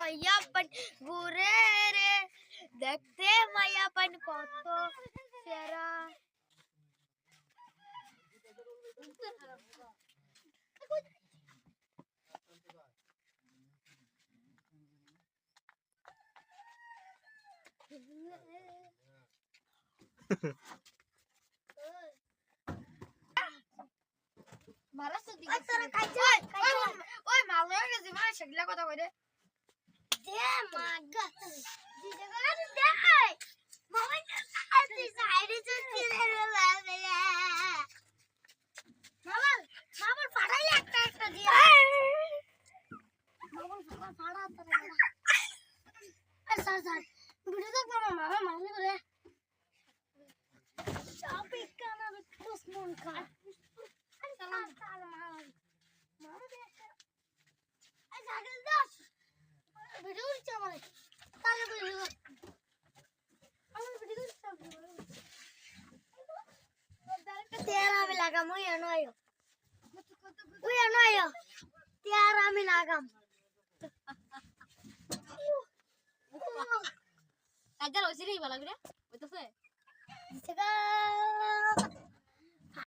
মায়াপন ঘুরে রে দেখতে মায়াপন কত সেরা ওই মাল হয়ে গেছে মানে সেগুলা কথা কই রে দে মাগা দিদে গলা দে মামা আইতে সাইডে চলে রে মামা ফাড়াই একটা দিয়া মামা ফাড়া তোরে আর স্যার ভিডিও দেখ মামা মারলে করে চাপে কানা দুশ্মন খা সালাম সালাম মামা দে আই সাইকেল দাও ভিডিও দিচ্ছি আমারে তাহলে ভিডিও আমার ভিডিও দিচ্ছি तेरा में लगाम हुई है नोयो तेरा में लगाम কাজার ওইসিরেই ভালো করে ওইতাছে इसका